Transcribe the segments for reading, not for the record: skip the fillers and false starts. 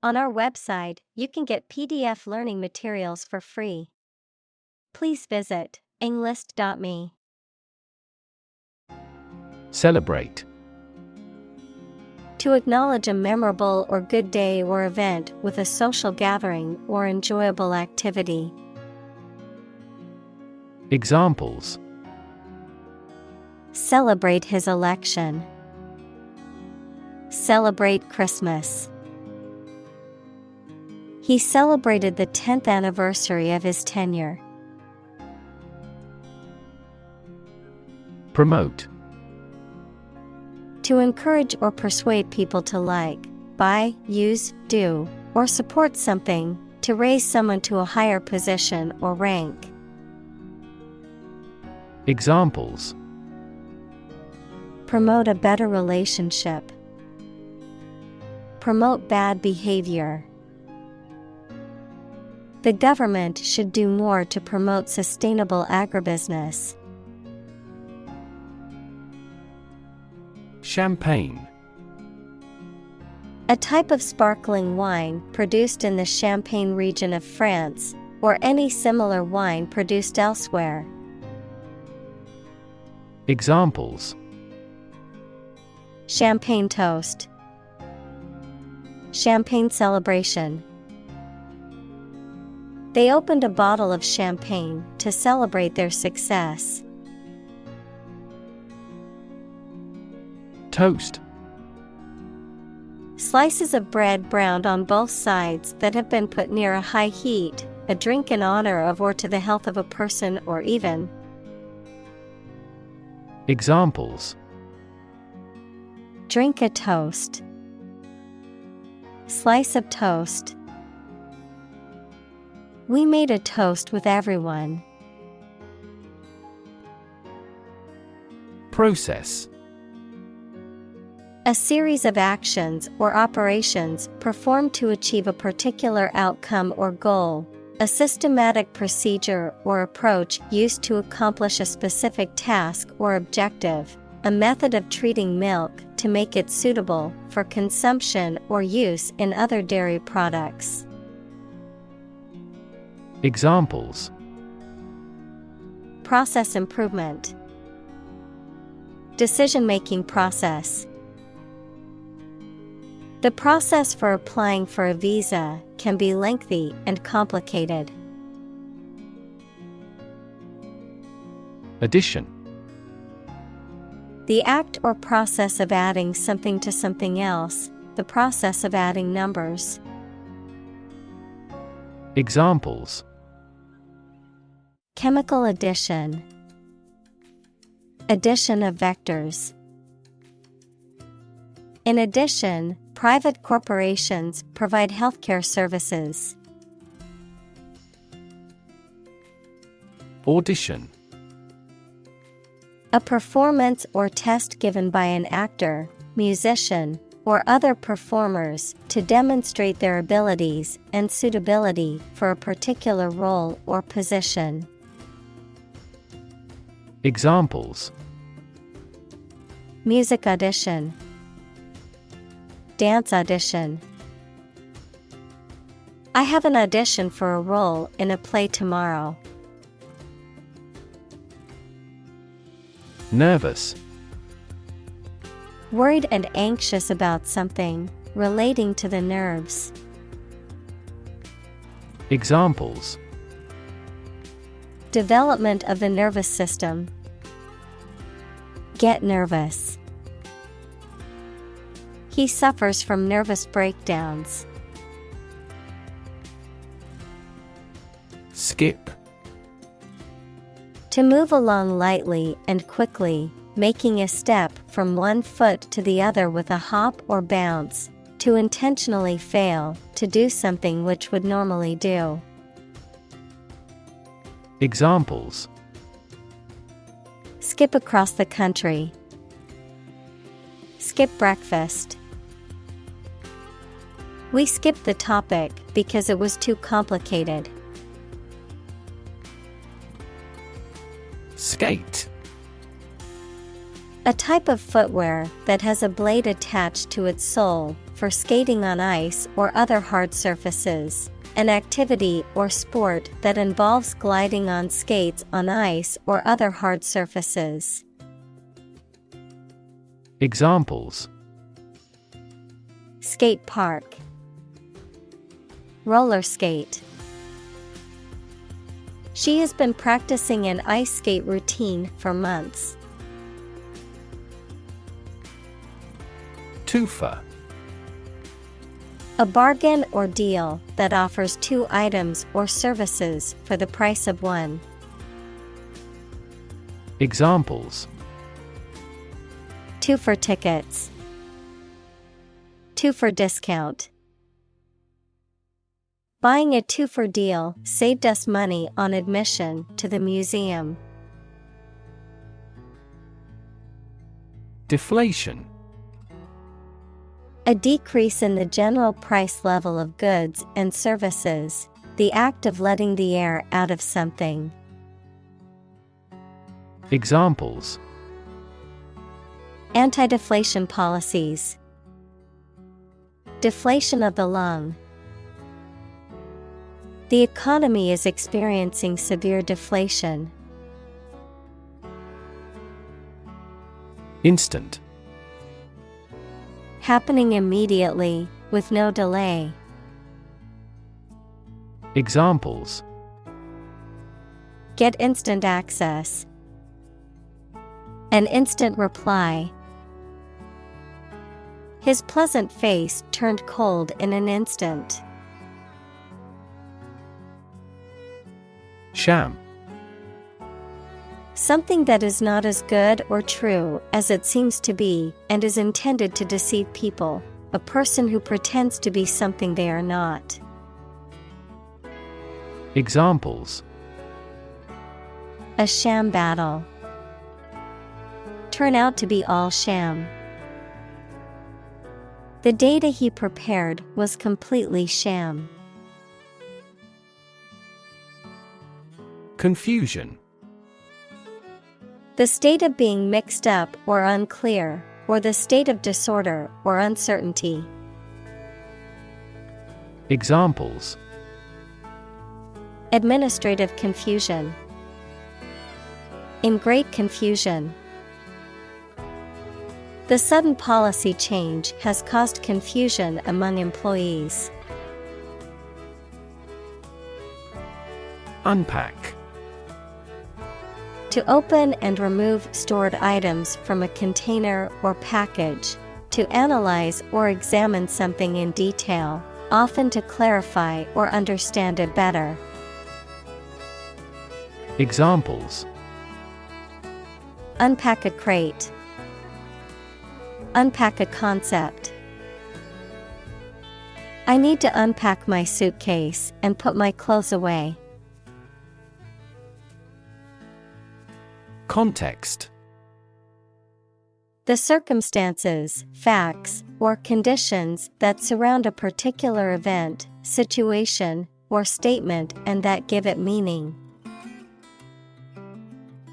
On our website, you can get PDF learning materials for free. Please visit englist.me. Celebrate. To acknowledge a memorable or good day or event with a social gathering or enjoyable activity. Examples: Celebrate his election. Celebrate Christmas. He celebrated the 10th anniversary of his tenure. Promote. To encourage or persuade people to like, buy, use, do, or support something, to raise someone to a higher position or rank. Examples: Promote a better relationship. Promote bad behavior. The government should do more to promote sustainable agribusiness. Champagne. A type of sparkling wine produced in the Champagne region of France, or any similar wine produced elsewhere. Examples: Champagne toast. Champagne celebration. They opened a bottle of champagne to celebrate their success. Toast. Slices of bread browned on both sides that have been put near a high heat, a drink in honor of or to the health of a person or even. Examples: Drink a toast. Slice of toast. We made a toast with everyone. Process. A series of actions or operations performed to achieve a particular outcome or goal, a systematic procedure or approach used to accomplish a specific task or objective, a method of treating milk to make it suitable for consumption or use in other dairy products. Examples: Process improvement. Decision-making process. The process for applying for a visa can be lengthy and complicated. Addition. The act or process of adding something to something else, the process of adding numbers. Examples: Chemical addition. Addition of vectors. In addition, private corporations provide healthcare services. Audition. A performance or test given by an actor, musician, or other performers to demonstrate their abilities and suitability for a particular role or position. Examples: Music audition. Dance audition. I have an audition for a role in a play tomorrow. Nervous. Worried and anxious about something relating to the nerves. Examples: Development of the nervous system. Get nervous. He suffers from nervous breakdowns. Skip. To move along lightly and quickly, making a step from one foot to the other with a hop or bounce. To intentionally fail to do something which would normally do. Examples: Skip across the country. Skip breakfast. We skipped the topic because it was too complicated. Skate. A type of footwear that has a blade attached to its sole for skating on ice or other hard surfaces, an activity or sport that involves gliding on skates on ice or other hard surfaces. Examples: skate park, roller skate. She has been practicing an ice skate routine for months. Twofer. A bargain or deal that offers two items or services for the price of one. Examples: two for tickets, two for discount. Buying a two-for deal saved us money on admission to the museum. Deflation. A decrease in the general price level of goods and services, the act of letting the air out of something. Examples: anti-deflation policies, deflation of the lung. The economy is experiencing severe deflation. Instant. Happening immediately, with no delay. Examples: get instant access, an instant reply. His pleasant face turned cold in an instant. Sham. Something that is not as good or true as it seems to be and is intended to deceive people, a person who pretends to be something they are not. Examples: a sham battle, turn out to be all sham. The data he prepared was completely sham. Confusion. The state of being mixed up or unclear, or the state of disorder or uncertainty. Examples: administrative confusion, in great confusion. The sudden policy change has caused confusion among employees. Unpack. To open and remove stored items from a container or package, to analyze or examine something in detail, often to clarify or understand it better. Examples: unpack a crate, unpack a concept. I need to unpack my suitcase and put my clothes away. Context. The circumstances, facts, or conditions that surround a particular event, situation, or statement and that give it meaning.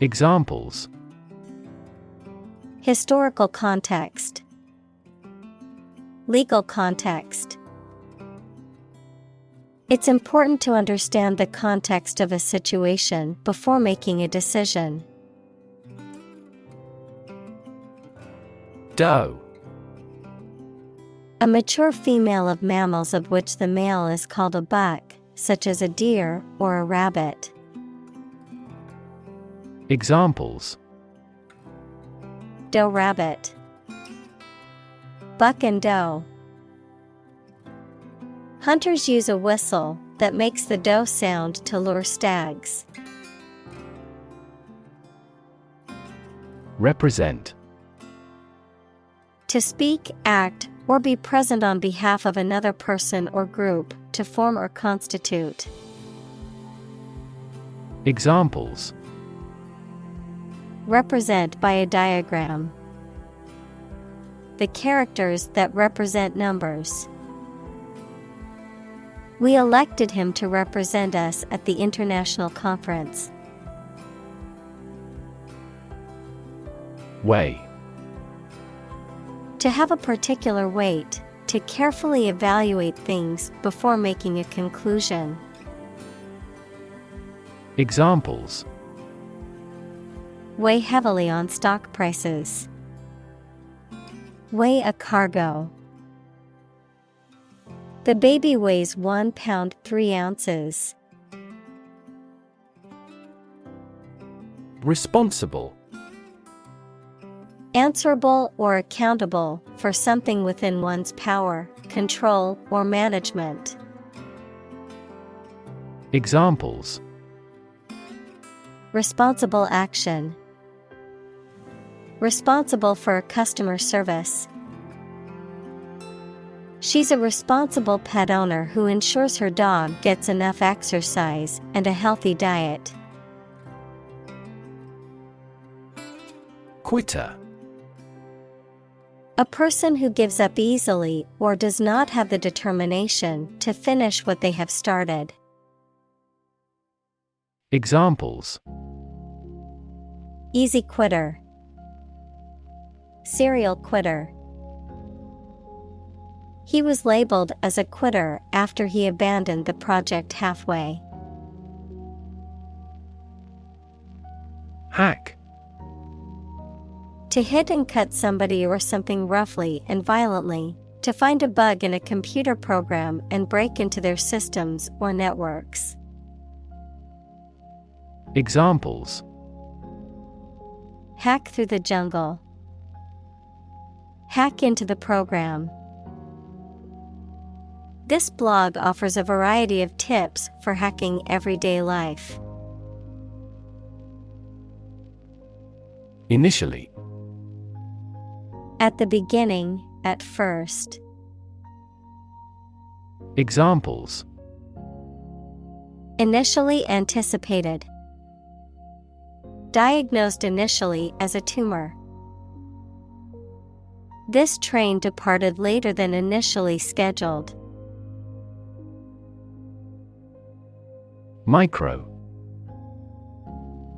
Examples: historical context, legal context. It's important to understand the context of a situation before making a decision. Doe. A mature female of mammals of which the male is called a buck, such as a deer or a rabbit. Examples: doe rabbit, buck and doe. Hunters use a whistle that makes the doe sound to lure stags. Represent. To speak, act, or be present on behalf of another person or group, to form or constitute. Examples: represent by a diagram. The characters that represent numbers. We elected him to represent us at the international conference. To have a particular weight, to carefully evaluate things before making a conclusion. Examples: Weigh heavily on stock prices. Weigh a cargo. The baby weighs 1 pound 3 ounces. Responsible. Answerable or accountable for something within one's power, control, or management. Examples: Responsible action. Responsible for customer service. She's a responsible pet owner who ensures her dog gets enough exercise and a healthy diet. Quitter. A person who gives up easily or does not have the determination to finish what they have started. Examples: Easy quitter. Serial quitter. He was labeled as a quitter after he abandoned the project halfway. Hack. To hit and cut somebody or something roughly and violently, to find a bug in a computer program and break into their systems or networks. Examples: Hack through the jungle. Hack into the program. This blog offers a variety of tips for hacking everyday life. Initially. At the beginning, at first. Examples: Initially anticipated. Diagnosed initially as a tumor. This train departed later than initially scheduled. Micro.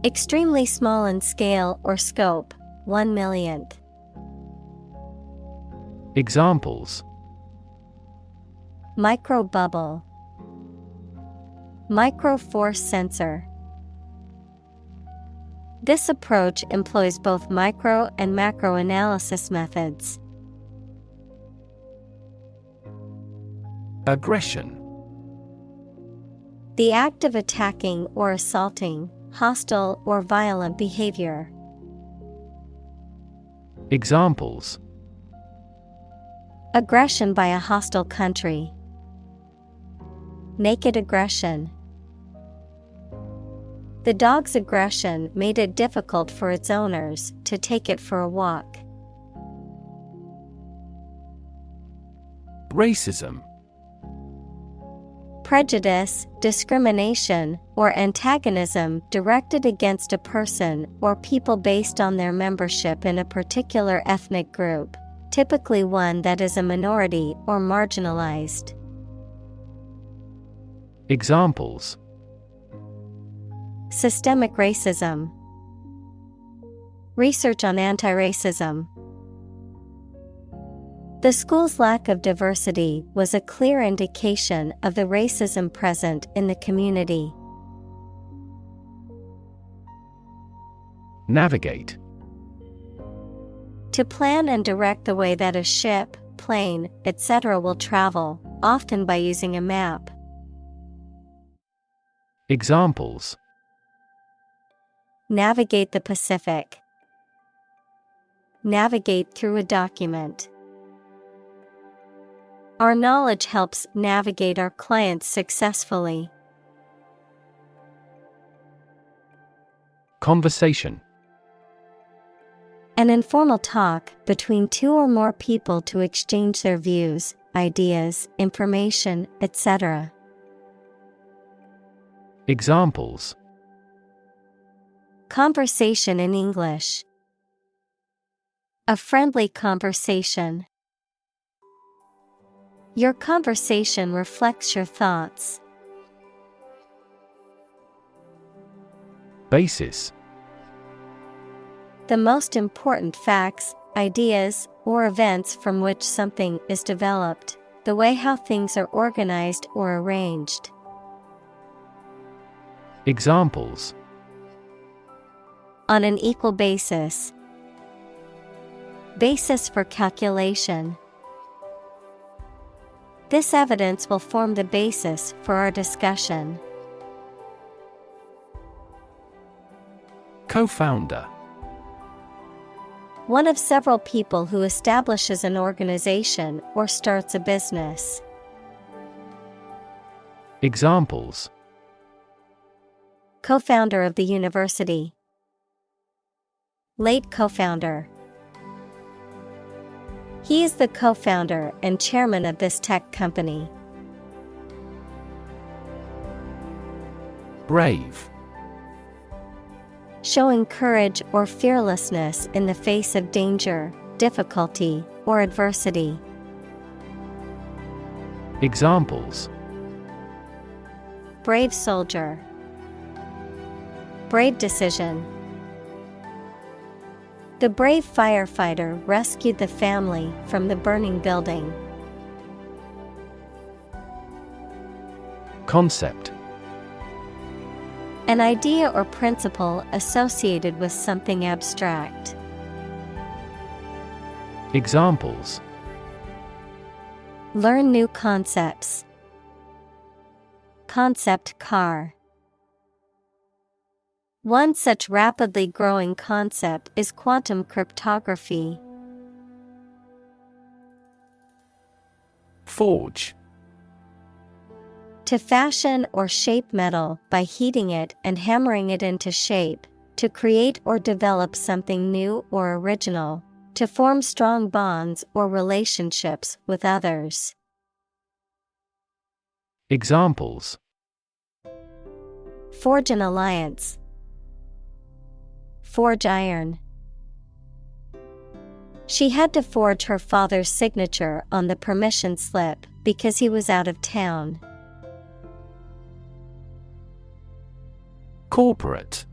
Extremely small in scale or scope, 1/1,000,000th. Examples: Microbubble. Microforce sensor. This approach employs both micro and macro analysis methods. Aggression. The act of attacking or assaulting, hostile or violent behavior. Examples: Aggression by a hostile country. Naked aggression. The dog's aggression made it difficult for its owners to take it for a walk. Racism. Prejudice, discrimination, or antagonism directed against a person or people based on their membership in a particular ethnic group, typically one that is a minority or marginalized. Examples: Systemic racism. Research on anti-racism. The school's lack of diversity was a clear indication of the racism present in the community. Navigate. To plan and direct the way that a ship, plane, etc. will travel, often by using a map. Examples: Navigate the Pacific. Navigate through a document. Our knowledge helps navigate our clients successfully. Conversation. An informal talk between two or more people to exchange their views, ideas, information, etc. Examples: Conversation in English. A friendly conversation. Your conversation reflects your thoughts. Basis. The most important facts, ideas, or events from which something is developed, the way how things are organized or arranged. Examples: On an equal basis. Basis for calculation. This evidence will form the basis for our discussion. Co-founder. One of several people who establishes an organization or starts a business. Examples: Co-founder of the university. Late co-founder. He is the co-founder and chairman of this tech company. Brave. Showing courage or fearlessness in the face of danger, difficulty, or adversity. Examples: Brave soldier. Brave decision. The brave firefighter rescued the family from the burning building. Concept. An idea or principle associated with something abstract. Examples: Learn new concepts. Concept car. One such rapidly growing concept is quantum cryptography. Forge. To fashion or shape metal by heating it and hammering it into shape, to create or develop something new or original, to form strong bonds or relationships with others. Examples: Forge an alliance. Forge iron. She had to forge her father's signature on the permission slip because he was out of town. Corporate.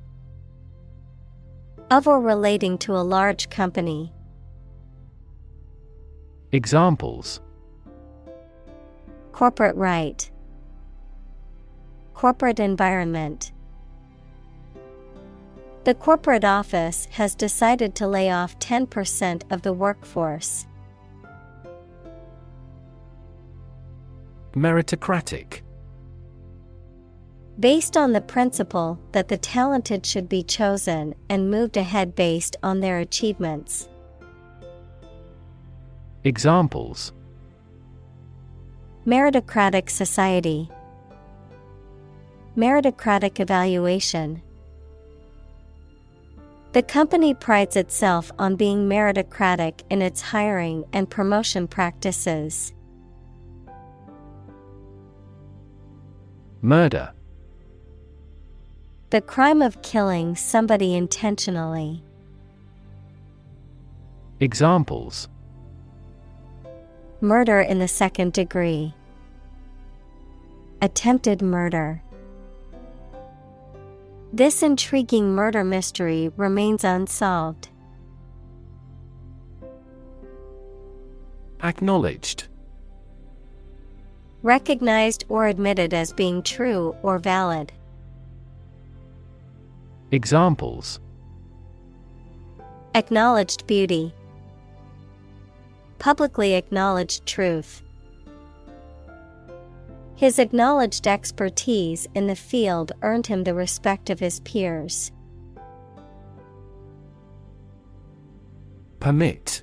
Of or relating to a large company. Examples: Corporate right. Corporate environment. The corporate office has decided to lay off 10% of the workforce. Meritocratic. Based on the principle that the talented should be chosen and moved ahead based on their achievements. Examples: Meritocratic society. Meritocratic evaluation. The company prides itself on being meritocratic in its hiring and promotion practices. Murder. The crime of killing somebody intentionally. Examples: Murder in the second degree. Attempted murder. This intriguing murder mystery remains unsolved. Acknowledged. Recognized or admitted as being true or valid. Examples: Acknowledged beauty. Publicly acknowledged truth. His acknowledged expertise in the field earned him the respect of his peers. Permit.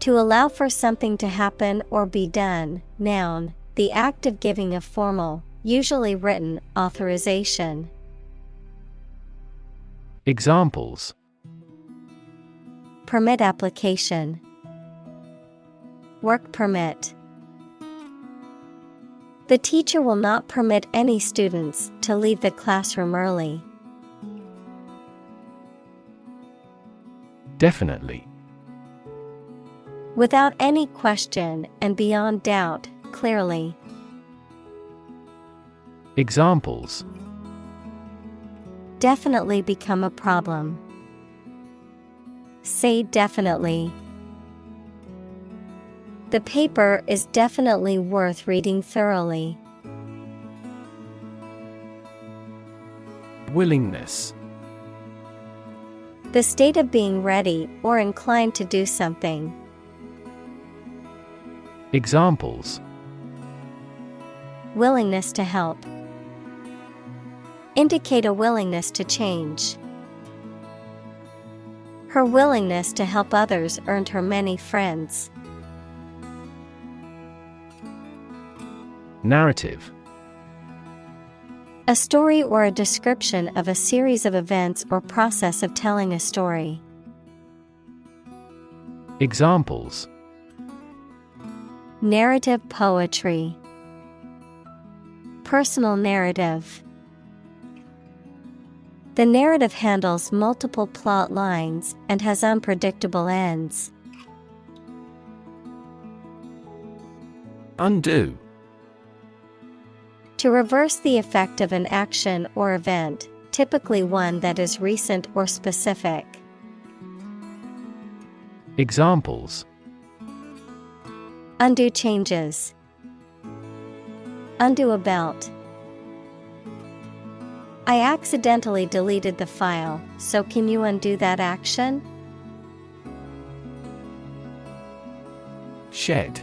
To allow for something to happen or be done. Noun, the act of giving a formal, usually written, authorization. Examples: Permit application. Work permit. The teacher will not permit any students to leave the classroom early. Definitely. Without any question and beyond doubt, clearly. Examples: Definitely become a problem. Say definitely. The paper is definitely worth reading thoroughly. Willingness. The state of being ready or inclined to do something. Examples: Willingness to help. Indicate a willingness to change. Her willingness to help others earned her many friends. Narrative. A story or a description of a series of events or process of telling a story. Examples: Narrative poetry. Personal narrative. The narrative handles multiple plot lines and has unpredictable ends. Undo. To reverse the effect of an action or event, typically one that is recent or specific. Examples: Undo changes. Undo a belt. I accidentally deleted the file, so can you undo that action? Shed.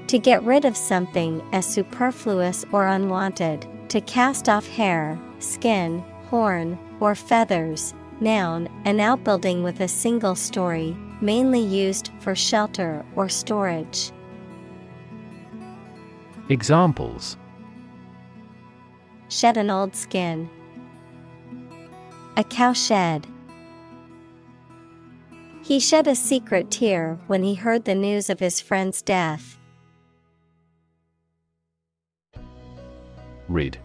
To get rid of something as superfluous or unwanted, to cast off hair, skin, horn, or feathers. Noun, an outbuilding with a single story, mainly used for shelter or storage. Examples: Shed an old skin. A cow shed. He shed a secret tear when he heard the news of his friend's death. Rid.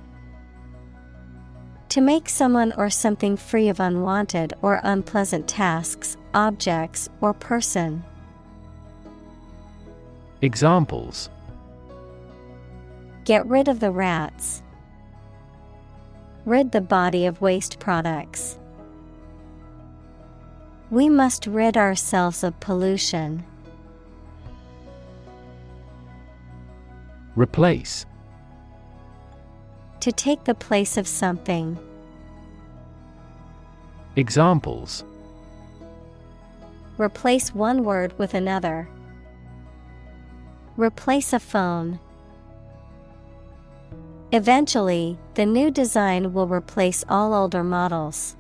To make someone or something free of unwanted or unpleasant tasks, objects, or person. Examples: Get rid of the rats. Rid the body of waste products. We must rid ourselves of pollution. Replace. To take the place of something. Examples: Replace one word with another. Replace a phone. Eventually, the new design will replace all older models.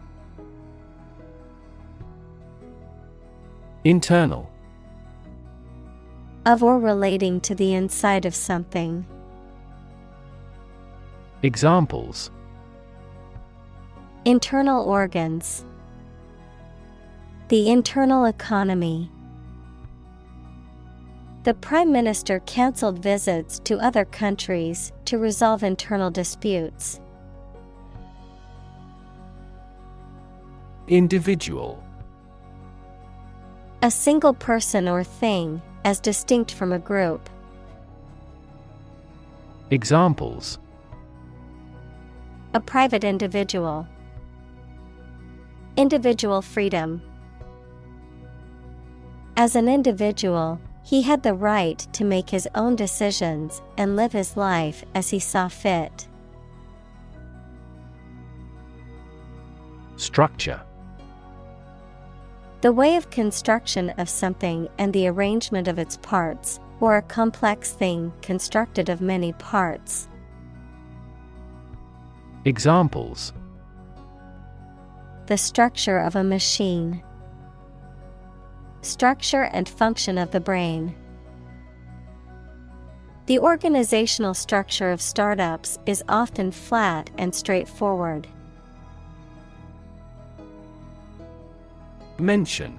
Internal. Of or relating to the inside of something. Examples: Internal organs. The internal economy. The Prime Minister cancelled visits to other countries to resolve internal disputes. Individual. A single person or thing, as distinct from a group. Examples: A private individual. Individual freedom. As an individual, he had the right to make his own decisions and live his life as he saw fit. Structure. The way of construction of something and the arrangement of its parts, or a complex thing constructed of many parts. Examples: The structure of a machine. Structure and function of the brain. The organizational structure of startups is often flat and straightforward. Mention.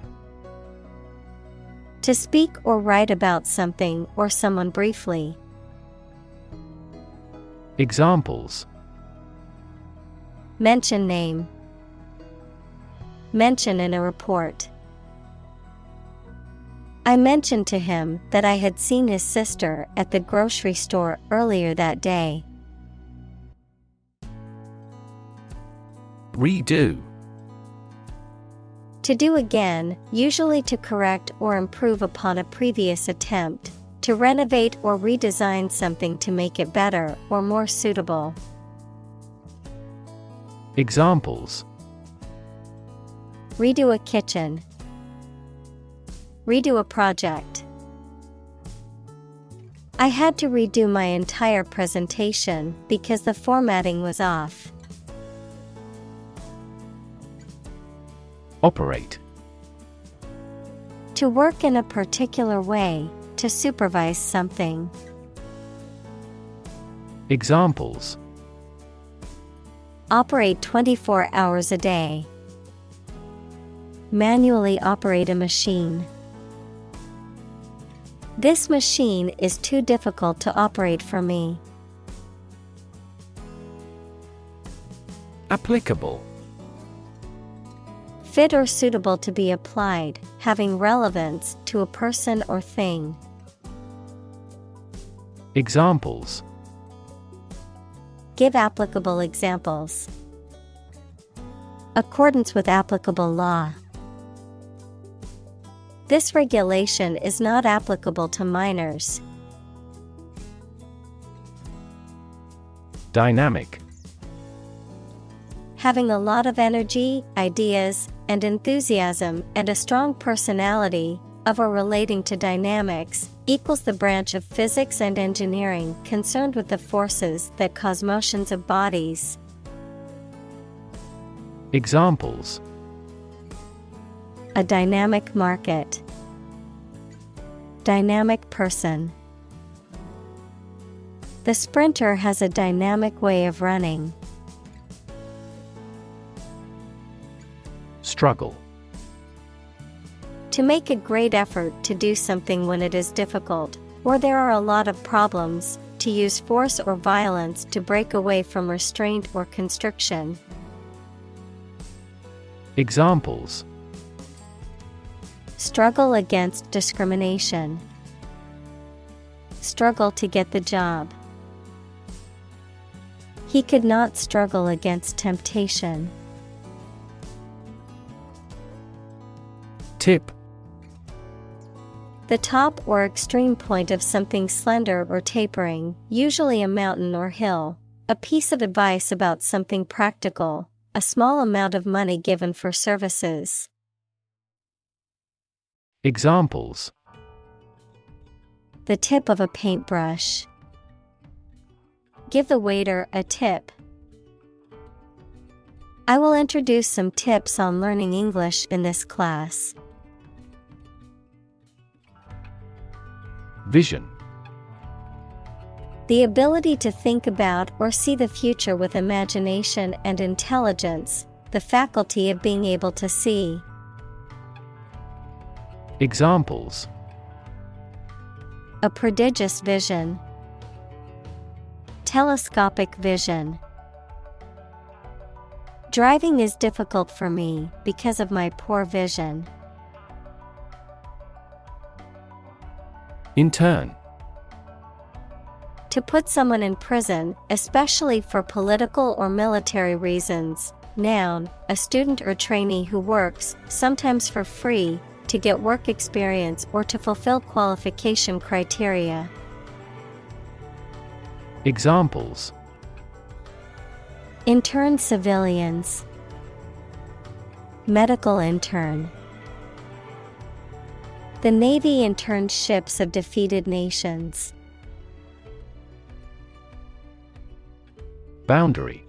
To speak or write about something or someone briefly. Examples: Mention name. Mention in a report. I mentioned to him that I had seen his sister at the grocery store earlier that day. Redo. To do again, usually to correct or improve upon a previous attempt, to renovate or redesign something to make it better or more suitable. Examples: Redo a kitchen. Redo a project. I had to redo my entire presentation because the formatting was off. Operate. To work in a particular way, to supervise something. Examples: Operate 24 hours a day. Manually operate a machine. This machine is too difficult to operate for me. Applicable. Fit or suitable to be applied, having relevance to a person or thing. Examples: Give applicable examples. Accordance with applicable law. This regulation is not applicable to minors. Dynamic. Having a lot of energy, ideas, and enthusiasm and a strong personality, of or relating to dynamics, equals the branch of physics and engineering concerned with the forces that cause motions of bodies. Examples: A dynamic market. Dynamic person. The sprinter has a dynamic way of running. Struggle. To make a great effort to do something when it is difficult, or there are a lot of problems, to use force or violence to break away from restraint or constriction. Examples: Struggle against discrimination. Struggle to get the job. He could not struggle against temptation. Tip. The top or extreme point of something slender or tapering, usually a mountain or hill. A piece of advice about something practical, a small amount of money given for services. Examples: The tip of a paintbrush. Give the waiter a tip. I will introduce some tips on learning English in this class. Vision. The ability to think about or see the future with imagination and intelligence, the faculty of being able to see. Examples: A prodigious vision. Telescopic vision. Driving is difficult for me because of my poor vision. Intern. To put someone in prison, especially for political or military reasons. Noun, a student or trainee who works, sometimes for free, to get work experience or to fulfill qualification criteria. Examples: Intern civilians. Medical intern. The Navy interned ships of defeated nations. Boundary.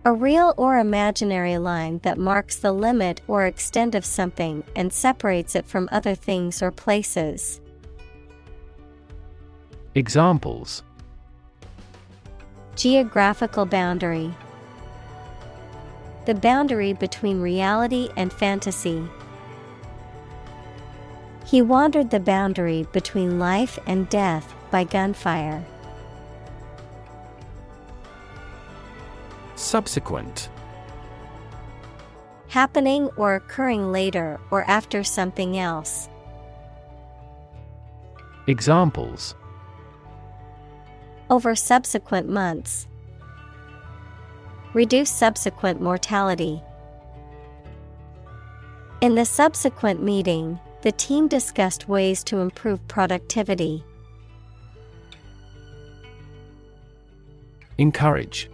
A real or imaginary line that marks the limit or extent of something and separates it from other things or places. Examples: Geographical boundary. The boundary between reality and fantasy. He wandered the boundary between life and death by gunfire. Subsequent. Happening or occurring later or after something else. Examples: Over subsequent months. Reduce subsequent mortality. In the subsequent meeting, the team discussed ways to improve productivity. Encourage.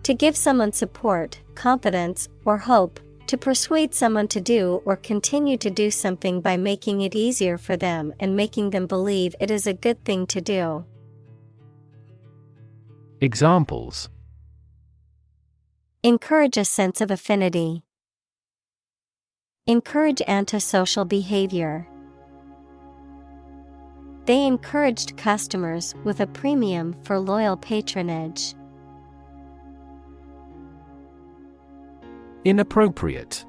To give someone support, confidence, or hope, to persuade someone to do or continue to do something by making it easier for them and making them believe it is a good thing to do. Examples: Encourage a sense of affinity. Encourage antisocial behavior. They encouraged customers with a premium for loyal patronage. Inappropriate.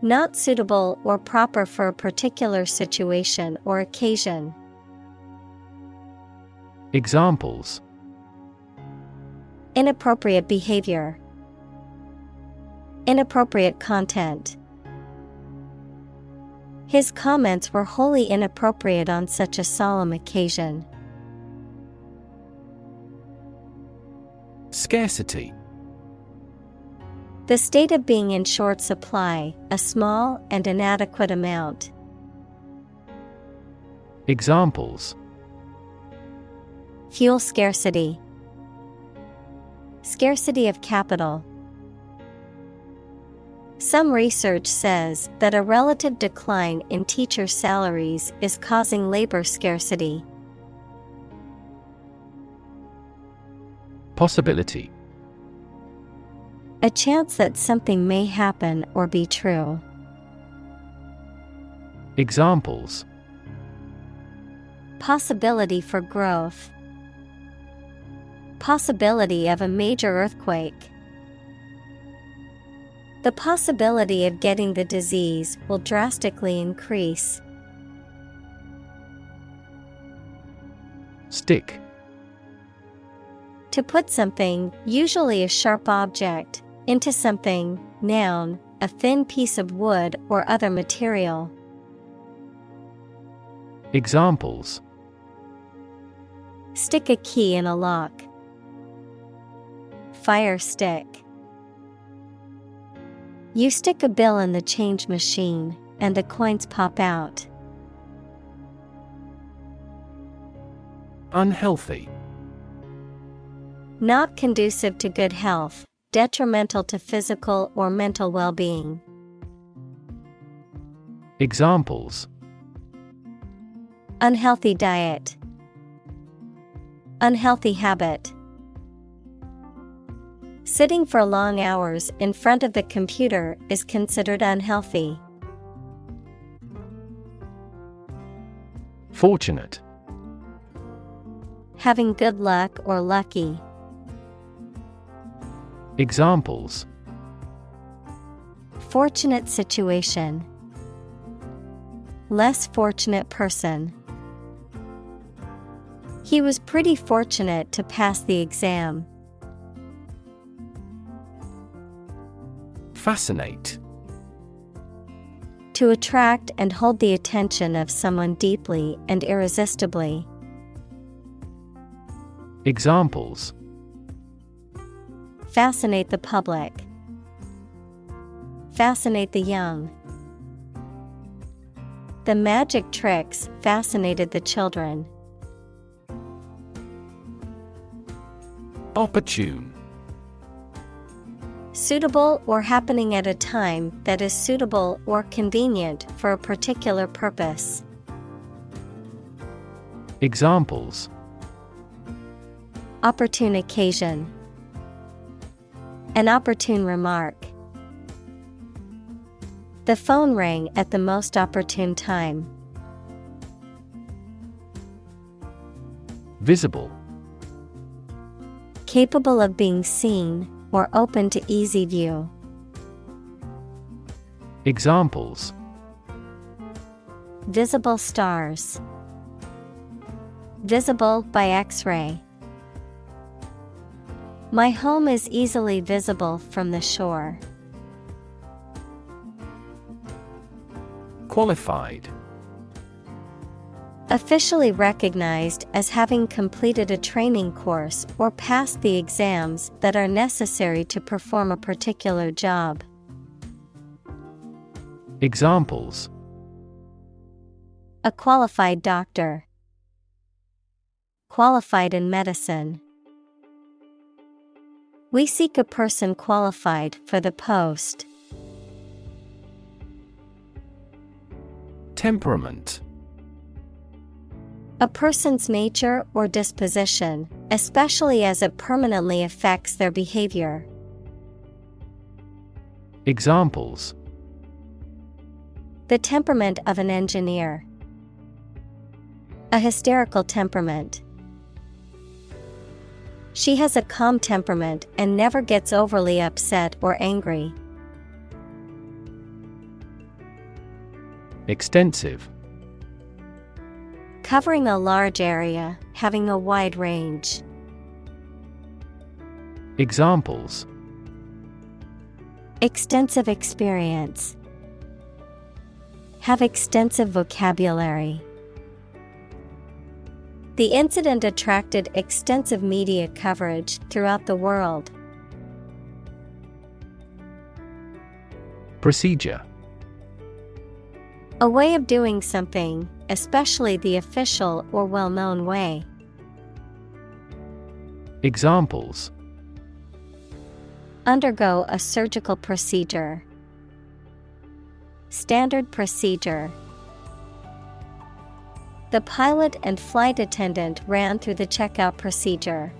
Not suitable or proper for a particular situation or occasion. Examples: Inappropriate behavior. Inappropriate content. His comments were wholly inappropriate on such a solemn occasion. Scarcity. The state of being in short supply, a small and inadequate amount. Examples: Fuel scarcity. Scarcity of capital. Some research says that a relative decline in teachers' salaries is causing labor scarcity. Possibility. A chance that something may happen or be true. Examples: Possibility for growth. Possibility of a major earthquake. The possibility of getting the disease will drastically increase. Stick. To put something, usually a sharp object, into something, noun, a thin piece of wood or other material. Examples: Stick a key in a lock. Fire stick. You stick a bill in the change machine, and the coins pop out. Unhealthy. Not conducive to good health, detrimental to physical or mental well-being. Examples: Unhealthy diet. Unhealthy habit. Sitting for long hours in front of the computer is considered unhealthy. Fortunate. Having good luck or lucky. Examples: Fortunate situation. Less fortunate person. He was pretty fortunate to pass the exam. Fascinate. To attract and hold the attention of someone deeply and irresistibly. Examples: Fascinate the public. Fascinate the young. The magic tricks fascinated the children. Opportune. Suitable or happening at a time that is suitable or convenient for a particular purpose. Examples: Opportune occasion. An opportune remark. The phone rang at the most opportune time. Visible. Capable of being seen or open to easy view. Examples: Visible stars. Visible by X-ray. My home is easily visible from the shore. Qualified. Officially recognized as having completed a training course or passed the exams that are necessary to perform a particular job. Examples: a qualified doctor, qualified in medicine. We seek a person qualified for the post. Temperament: A person's nature or disposition, especially as it permanently affects their behavior. Examples: The temperament of an engineer. A hysterical temperament. She has a calm temperament and never gets overly upset or angry. Extensive: Covering a large area, having a wide range. Examples: Extensive experience. Have extensive vocabulary. The incident attracted extensive media coverage throughout the world. Procedure: A way of doing something, especially the official or well-known way. Examples: Undergo a surgical procedure. Standard procedure. The pilot and flight attendant ran through the checkout procedure.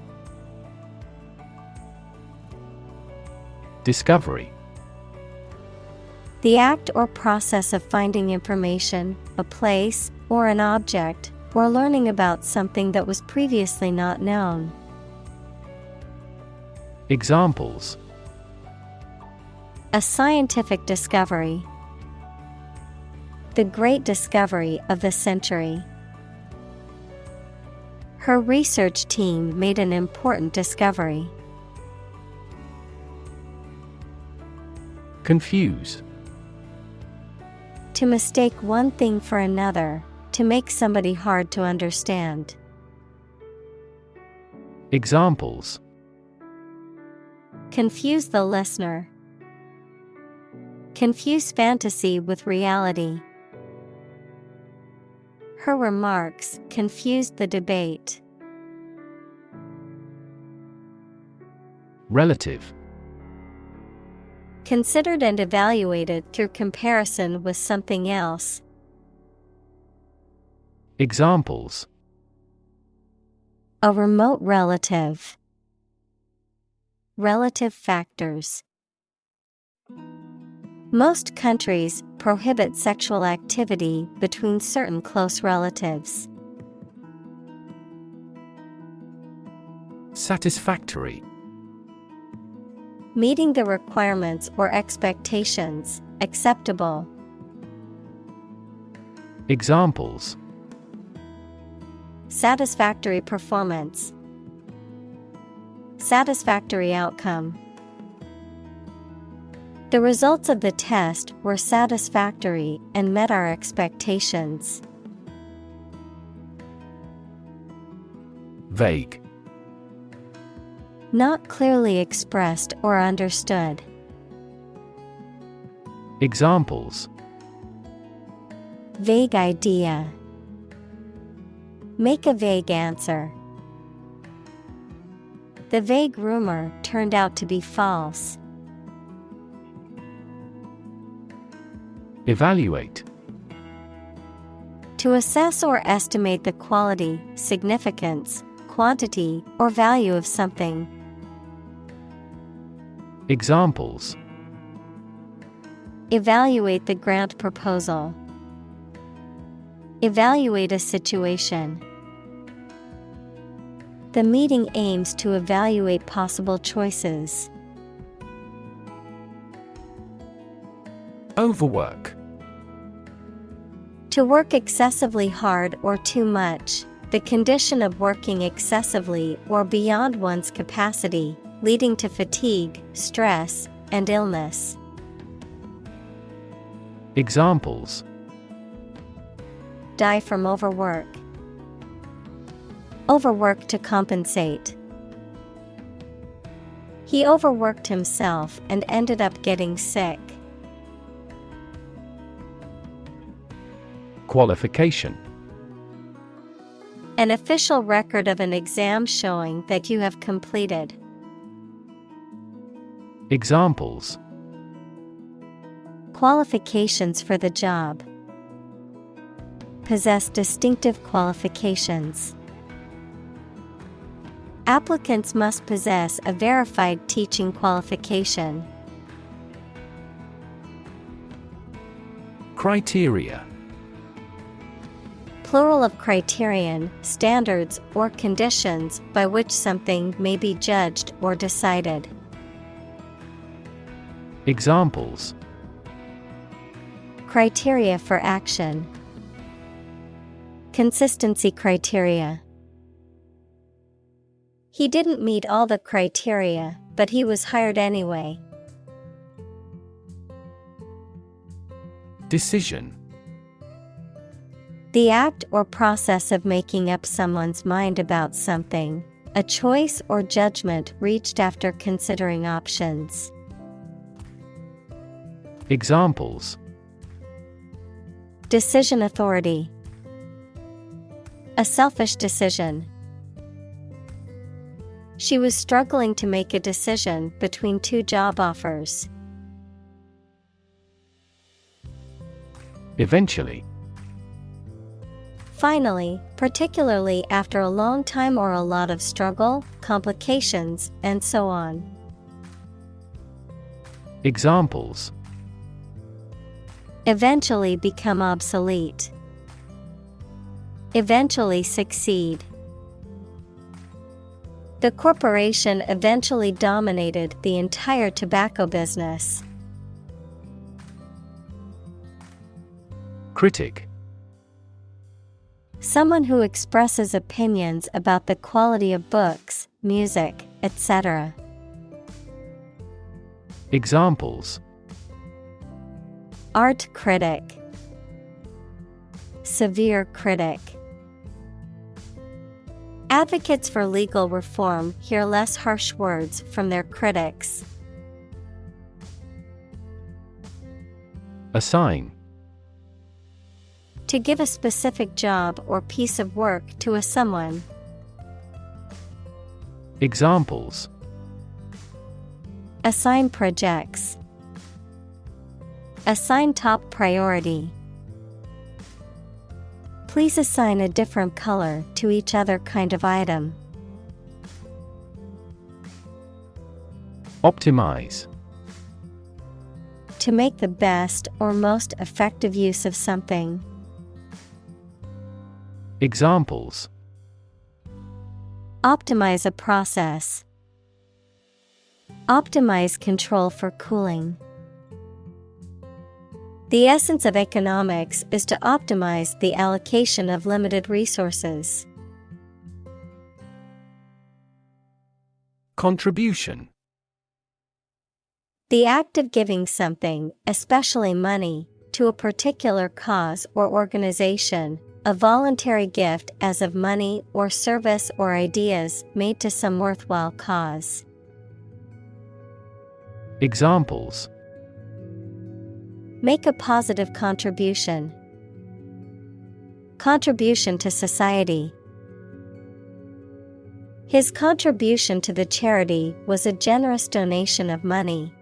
Discovery: The act or process of finding information, a place, or an object, or learning about something that was previously not known. Examples: A scientific discovery. The great discovery of the century. Her research team made an important discovery. Confuse: To mistake one thing for another, to make somebody hard to understand. Examples: Confuse the listener. Confuse fantasy with reality. Her remarks confused the debate. Relative: Considered and evaluated through comparison with something else. Examples: A remote relative. Relative factors. Most countries prohibit sexual activity between certain close relatives. Satisfactory: Meeting the requirements or expectations, acceptable. Examples: Satisfactory performance. Satisfactory outcome. The results of the test were satisfactory and met our expectations. Vague: Not clearly expressed or understood. Examples: Vague idea. Make a vague answer. The vague rumor turned out to be false. Evaluate: To assess or estimate the quality, significance, quantity, or value of something. Examples: Evaluate the grant proposal. Evaluate a situation. The meeting aims to evaluate possible choices. Overwork: To work excessively hard or too much, the condition of working excessively or beyond one's capacity, leading to fatigue, stress, and illness. Examples: Die from overwork. Overwork to compensate. He overworked himself and ended up getting sick. Qualification. An official record of an exam showing that you have completed. Examples: Qualifications for the job. Possess distinctive qualifications. Applicants must possess a verified teaching qualification. Criteria. Plural of criterion, standards, or conditions by which something may be judged or decided. Examples: Criteria for action. Consistency criteria. He didn't meet all the criteria, but he was hired anyway. Decision. The act or process of making up someone's mind about something, a choice or judgment reached after considering options. Examples: Decision authority. A selfish decision. She was struggling to make a decision between two job offers. Eventually. Finally, particularly after a long time or a lot of struggle, complications, and so on. Examples: Eventually become obsolete. Eventually succeed. The corporation eventually dominated the entire tobacco business. Critic. Someone who expresses opinions about the quality of books, music, etc. Examples: Art critic. Severe critic. Advocates for legal reform hear less harsh words from their critics. Assign. To give a specific job or piece of work to a someone. Examples: Assign projects. Assign top priority. Please assign a different color to each other kind of item. Optimize. To make the best or most effective use of something. Examples: Optimize a process. Optimize control for cooling. The essence of economics is to optimize the allocation of limited resources. Contribution. The act of giving something, especially money, to a particular cause or organization, a voluntary gift as of money or service or ideas made to some worthwhile cause. Examples: Make a positive contribution. Contribution to society. His contribution to the charity was a generous donation of money.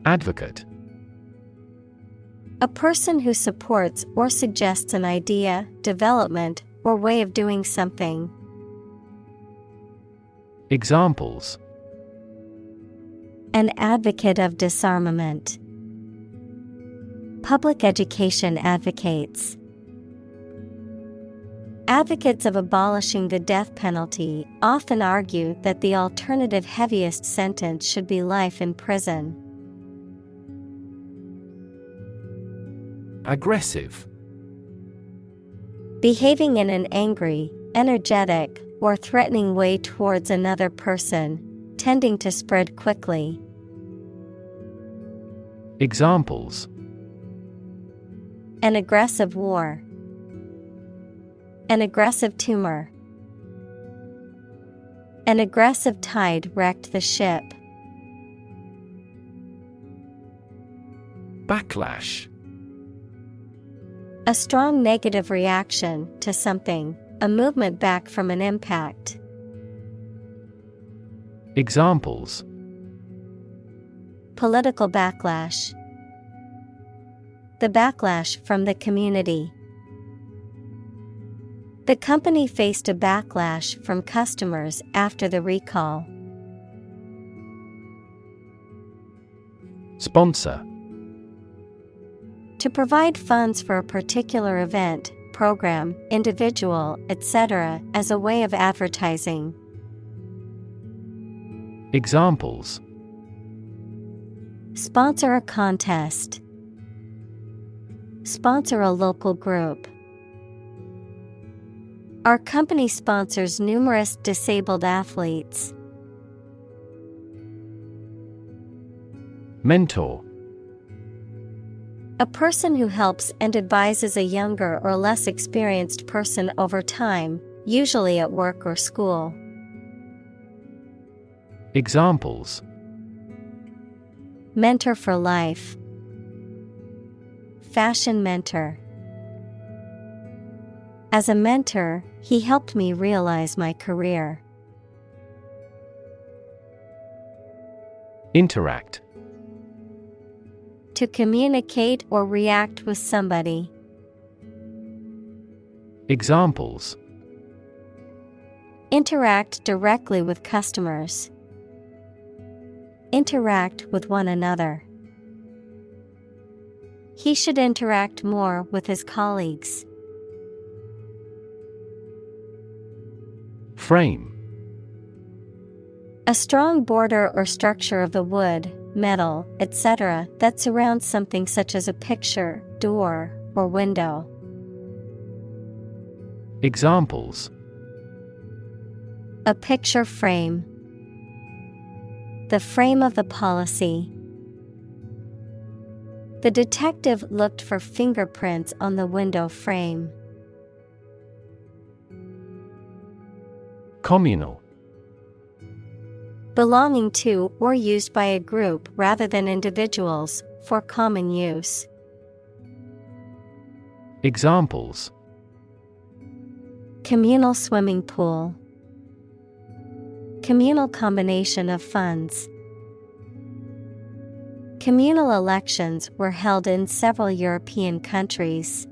Advocate. A person who supports or suggests an idea, development, or way of doing something. Examples: An advocate of disarmament. Public education advocates. Advocates of abolishing the death penalty often argue that the alternative heaviest sentence should be life in prison. Aggressive. Behaving in an angry, energetic, or threatening way towards another person, tending to spread quickly. Examples: An aggressive war. An aggressive tumor. An aggressive tide wrecked the ship. Backlash. A strong negative reaction to something, a movement back from an impact. Examples: Political backlash. The backlash from the community. The company faced a backlash from customers after the recall. Sponsor. To provide funds for a particular event, program, individual, etc., as a way of advertising. Examples: Sponsor a contest. Sponsor a local group. Our company sponsors numerous disabled athletes. Mentor. A person who helps and advises a younger or less experienced person over time, usually at work or school. Examples: Mentor for life. Fashion mentor. As a mentor, he helped me realize my career. Interact. To communicate or react with somebody. Examples: Interact directly with customers. Interact with one another. He should interact more with his colleagues. Frame. A strong border or structure of the wood, metal, etc. that surrounds something such as a picture, door, or window. Examples: A picture frame. The frame of the policy. The detective looked for fingerprints on the window frame. Communal. Belonging to or used by a group rather than individuals, for common use. Examples: Communal swimming pool. Communal combination of funds. Communal elections were held in several European countries.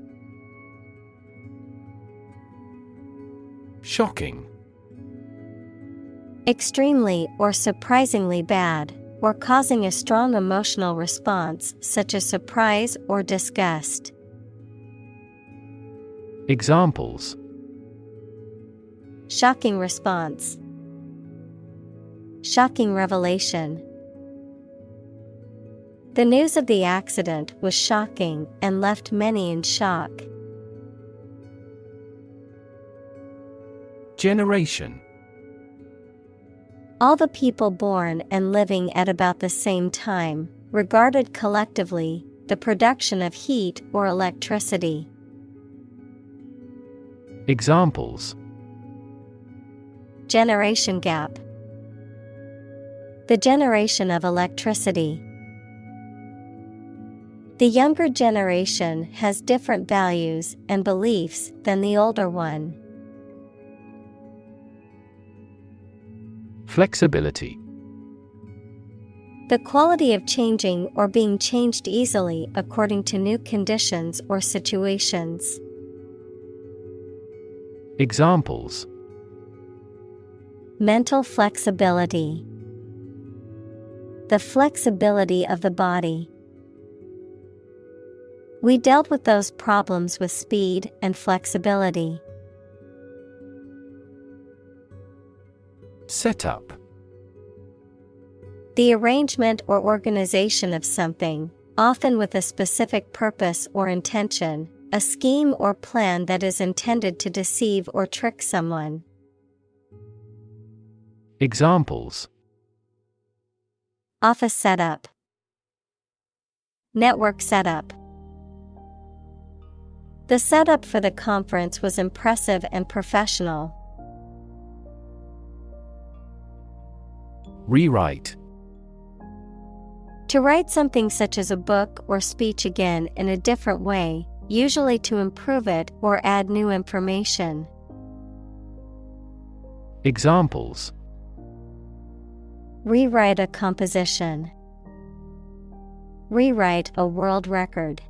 Shocking. Extremely or surprisingly bad, or causing a strong emotional response such as surprise or disgust. Examples: Shocking response. Shocking revelation. The news of the accident was shocking and left many in shock. Generation. All the people born and living at about the same time, regarded collectively, the production of heat or electricity. Examples: Generation gap. The generation of electricity. The younger generation has different values and beliefs than the older one. Flexibility. The quality of changing or being changed easily according to new conditions or situations. Examples: Mental flexibility. The flexibility of the body. We dealt with those problems with speed and flexibility. Setup. The arrangement or organization of something, often with a specific purpose or intention, a scheme or plan that is intended to deceive or trick someone. Examples: Office setup. Network setup. The setup for the conference was impressive and professional. Rewrite. To write something such as a book or speech again in a different way, usually to improve it or add new information. Examples: Rewrite a composition. Rewrite a world record.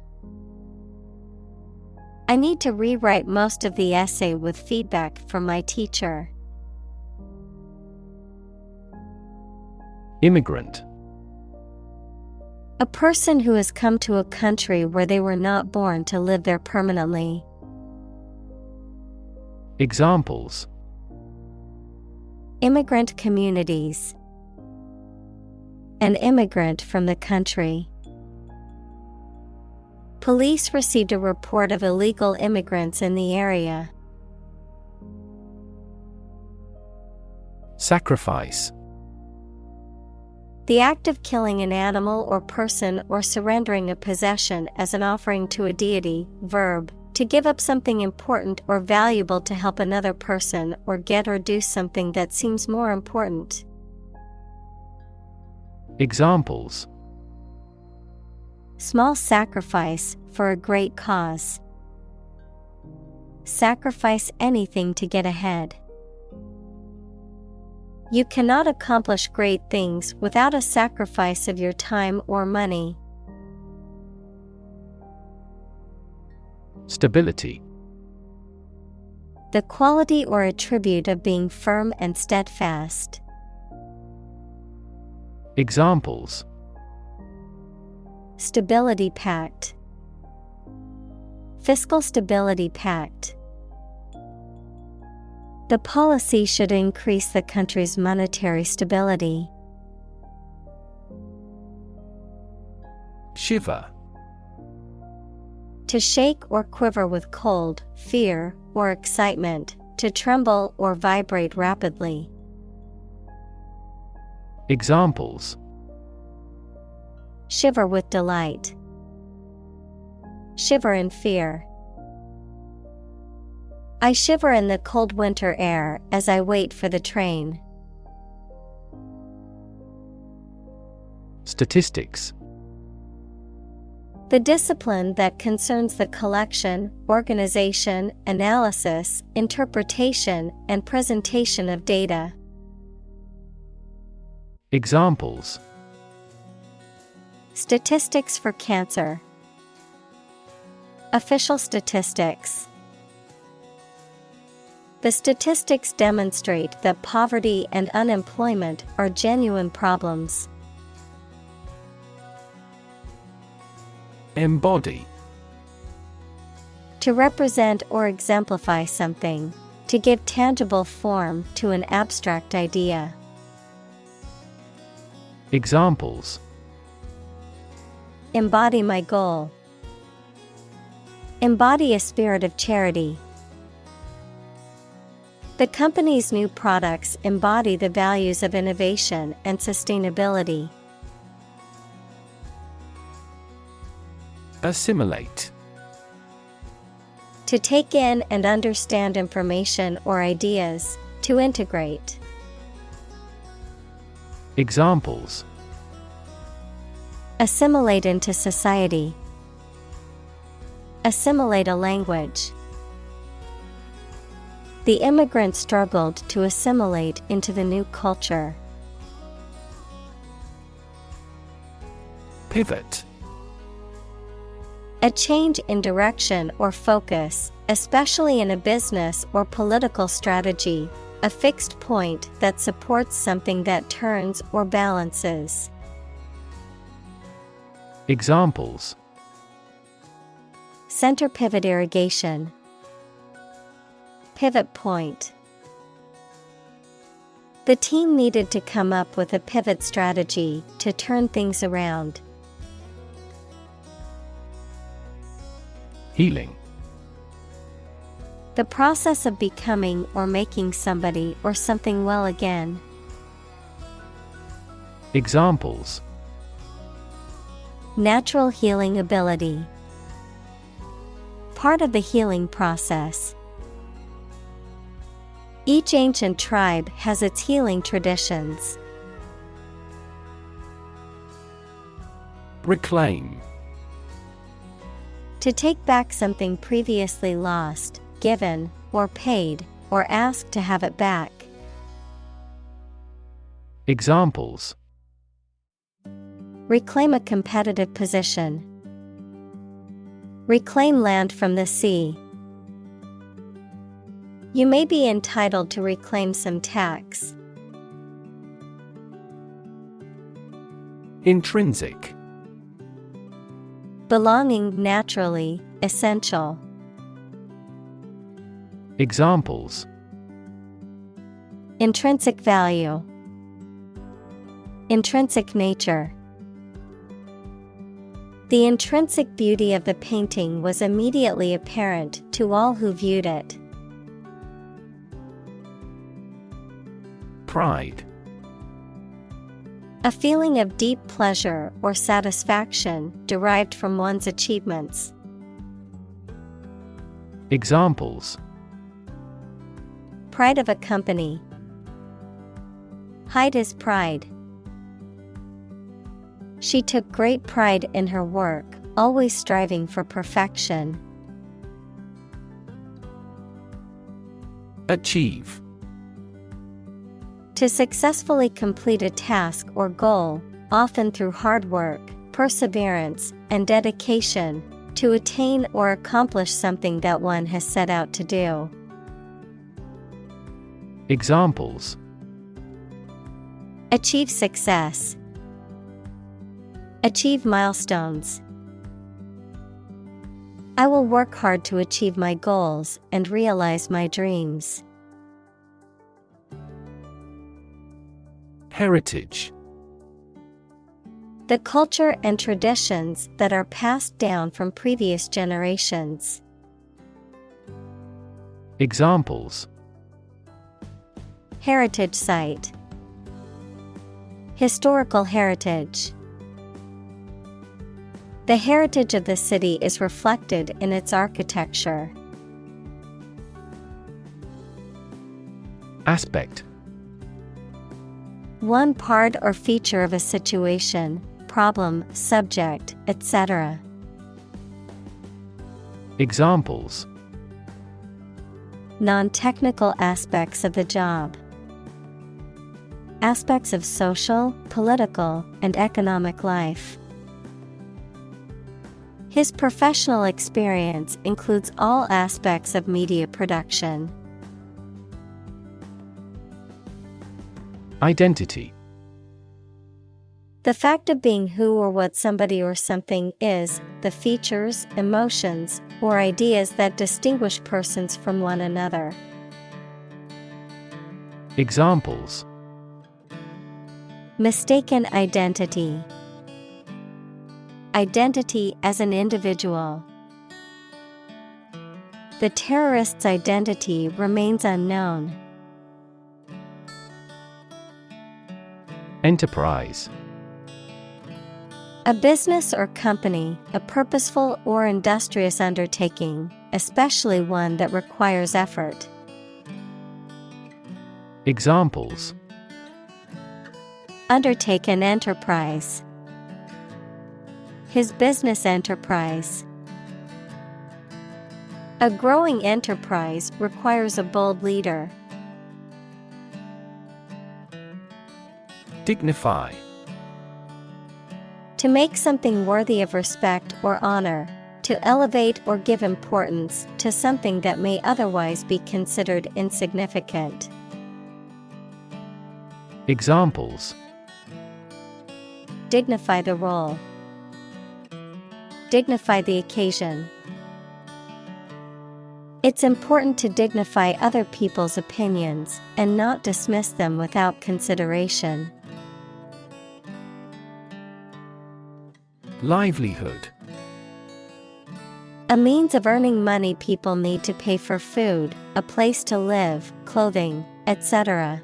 I need to rewrite most of the essay with feedback from my teacher. Immigrant. A person who has come to a country where they were not born to live there permanently. Examples: Immigrant communities. An immigrant from the country. Police received a report of illegal immigrants in the area. Sacrifice. The act of killing an animal or person or surrendering a possession as an offering to a deity. Verb, to give up something important or valuable to help another person or get or do something that seems more important. Examples: Small sacrifice for a great cause. Sacrifice anything to get ahead. You cannot accomplish great things without a sacrifice of your time or money. Stability. The quality or attribute of being firm and steadfast. Examples: Stability Pact. Fiscal Stability Pact. The policy should increase the country's monetary stability. Shiver. To shake or quiver with cold, fear, or excitement, to tremble or vibrate rapidly. Examples: Shiver with delight. Shiver in fear. I shiver in the cold winter air as I wait for the train. Statistics. The discipline that concerns the collection, organization, analysis, interpretation, and presentation of data. Examples: Statistics for cancer. Official statistics. The statistics demonstrate that poverty and unemployment are genuine problems. Embody. To represent or exemplify something. To give tangible form to an abstract idea. Examples: Embody my goal. Embody a spirit of charity. The company's new products embody the values of innovation and sustainability. Assimilate. To take in and understand information or ideas, to integrate. Examples: Assimilate into society. Assimilate a language. The immigrants struggled to assimilate into the new culture. Pivot. A change in direction or focus, especially in a business or political strategy. A fixed point that supports something that turns or balances. Examples: Center pivot irrigation. Pivot point. The team needed to come up with a pivot strategy to turn things around. Healing. The process of becoming or making somebody or something well again. Examples: Natural healing ability. Part of the healing process. Each ancient tribe has its healing traditions. Reclaim. To take back something previously lost, given, or paid, or ask to have it back. Examples: Reclaim a competitive position. Reclaim land from the sea. You may be entitled to reclaim some tax. Intrinsic. Belonging naturally, essential. Examples: Intrinsic value. Intrinsic nature. The intrinsic beauty of the painting was immediately apparent to all who viewed it. Pride. A feeling of deep pleasure or satisfaction derived from one's achievements. Examples: Pride of a company. Hide his pride. She took great pride in her work, always striving for perfection. Achieve. To successfully complete a task or goal, often through hard work, perseverance, and dedication, to attain or accomplish something that one has set out to do. Examples: Achieve success. Achieve milestones. I will work hard to achieve my goals and realize my dreams. Heritage. The culture and traditions that are passed down from previous generations. Examples: Heritage site. Historical heritage. The heritage of the city is reflected in its architecture. Aspect. One part or feature of a situation, problem, subject, etc. Examples: Non-technical aspects of the job. Aspects of social, political, and economic life. His professional experience includes all aspects of media production. Identity. The fact of being who or what somebody or something is, the features, emotions, or ideas that distinguish persons from one another. Examples: Mistaken identity. Identity as an individual. The terrorist's identity remains unknown. Enterprise. A business or company, a purposeful or industrious undertaking, especially one that requires effort. Examples: Undertake an enterprise. His business enterprise. A growing enterprise requires a bold leader. Dignify. To make something worthy of respect or honor, to elevate or give importance to something that may otherwise be considered insignificant. Examples: Dignify the role. Dignify the occasion. It's important to dignify other people's opinions and not dismiss them without consideration. Livelihood. A means of earning money people need to pay for food, a place to live, clothing, etc.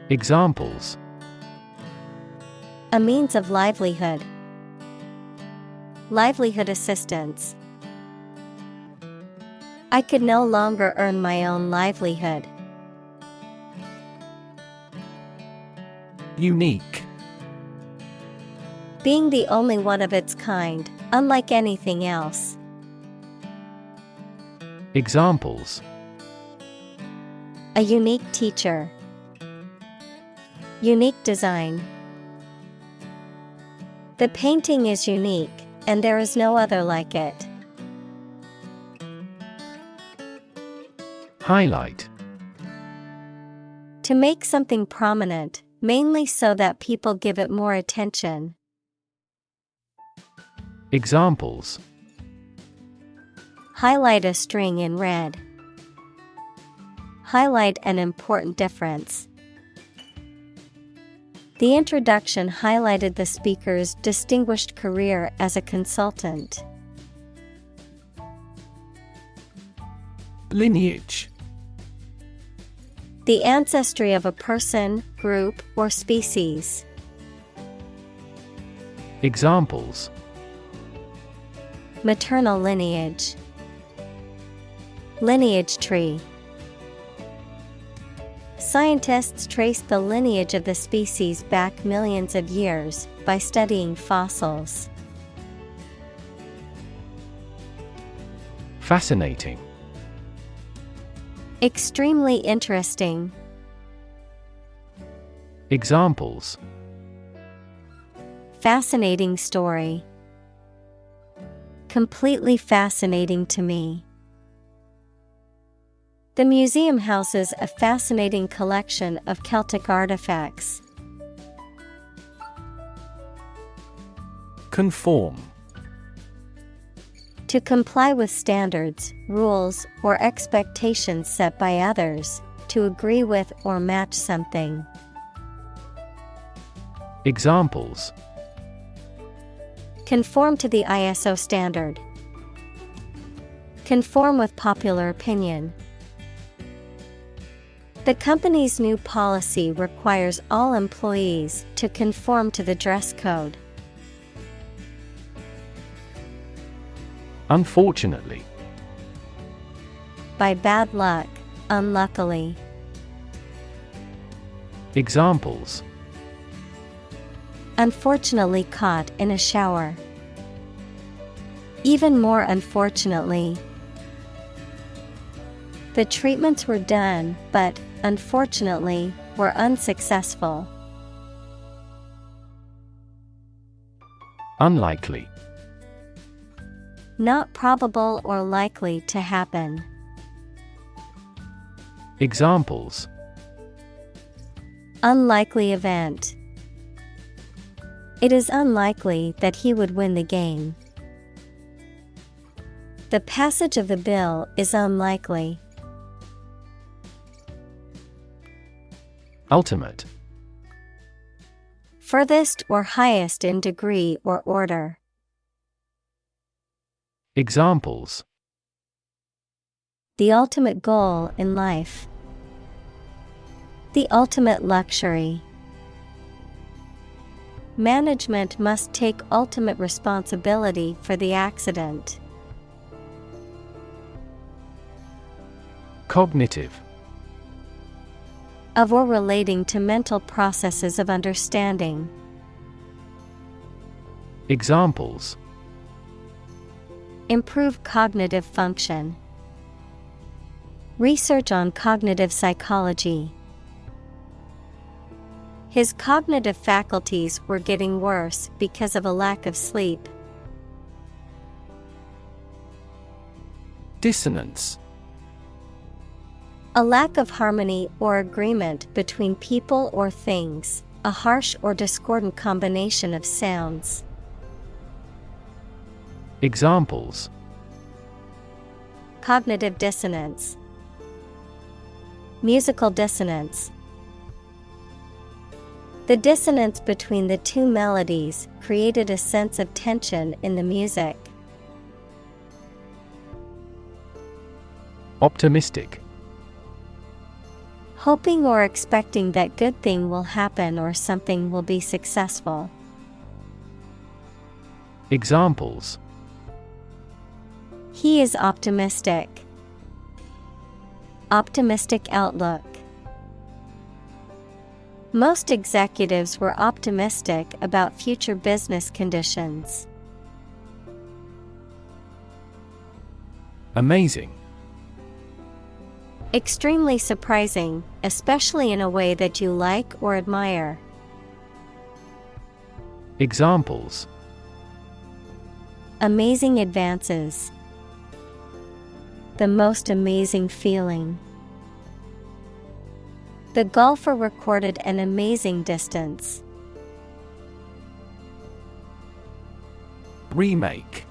Examples: A means of livelihood. Livelihood assistance. I could no longer earn my own livelihood. Unique. Being the only one of its kind, unlike anything else. Examples: A unique teacher. Unique design. The painting is unique, and there is no other like it. Highlight. To make something prominent, mainly so that people give it more attention. Examples: Highlight a string in red. Highlight an important difference. The introduction highlighted the speaker's distinguished career as a consultant. Lineage. The ancestry of a person, group, or species. Examples: Maternal lineage. Lineage tree. Scientists trace the lineage of the species back millions of years by studying fossils. Fascinating. Extremely interesting. Examples: Fascinating story. Completely fascinating to me. The museum houses a fascinating collection of Celtic artifacts. Conform. To comply with standards, rules, or expectations set by others, to agree with or match something. Examples: Conform to the ISO standard. Conform with popular opinion. The company's new policy requires all employees to conform to the dress code. Unfortunately. By bad luck, unluckily. Examples: Unfortunately caught in a shower. Even more unfortunately. The treatments were done, but, unfortunately, were unsuccessful. Unlikely. Not probable or likely to happen. Examples: Unlikely event. It is unlikely that he would win the game. The passage of the bill is unlikely. Ultimate. Furthest or highest in degree or order. Examples: The ultimate goal in life. The ultimate luxury. Management must take ultimate responsibility for the accident. Cognitive. Of or relating to mental processes of understanding. Examples: Improve cognitive function. Research on cognitive psychology. His cognitive faculties were getting worse because of a lack of sleep. Dissonance. A lack of harmony or agreement between people or things, a harsh or discordant combination of sounds. Examples: Cognitive dissonance. Musical dissonance. The dissonance between the two melodies created a sense of tension in the music. Optimistic. Hoping or expecting that good thing will happen or something will be successful. Examples: He is optimistic. Optimistic outlook. Most executives were optimistic about future business conditions. Amazing. Extremely surprising, especially in a way that you like or admire. Examples: Amazing advances. The most amazing feeling. The golfer recorded an amazing distance. Remake.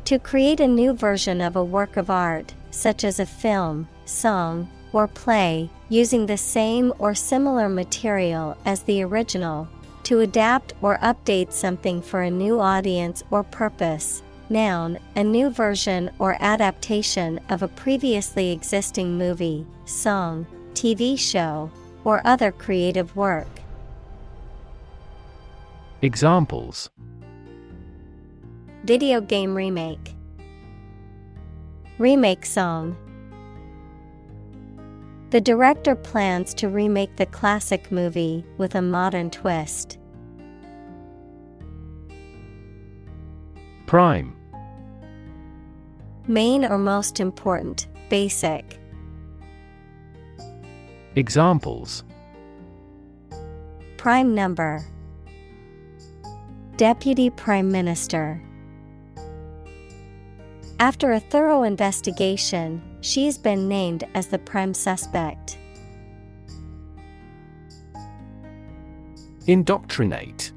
To create a new version of a work of art, such as a film, song, or play, using the same or similar material as the original. To adapt or update something for a new audience or purpose. Noun, a new version or adaptation of a previously existing movie, song, TV show, or other creative work. Examples: Video game remake. Remake song. The director plans to remake the classic movie with a modern twist. Prime. Main or most important, basic. Examples: Prime number. Deputy Prime Minister. After a thorough investigation, she's been named as the prime suspect. Indoctrinate.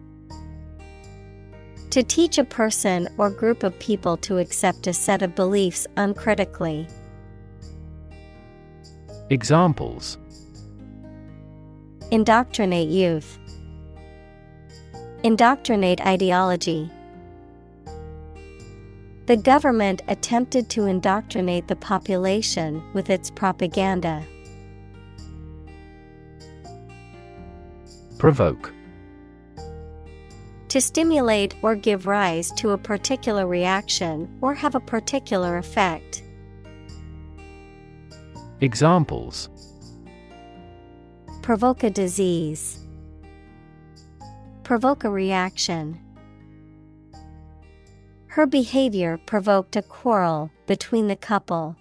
To teach a person or group of people to accept a set of beliefs uncritically. Examples: Indoctrinate youth. Indoctrinate ideology. The government attempted to indoctrinate the population with its propaganda. Provoke. To stimulate or give rise to a particular reaction or have a particular effect. Examples: Provoke a disease. Provoke a reaction. Her behavior provoked a quarrel between the couple.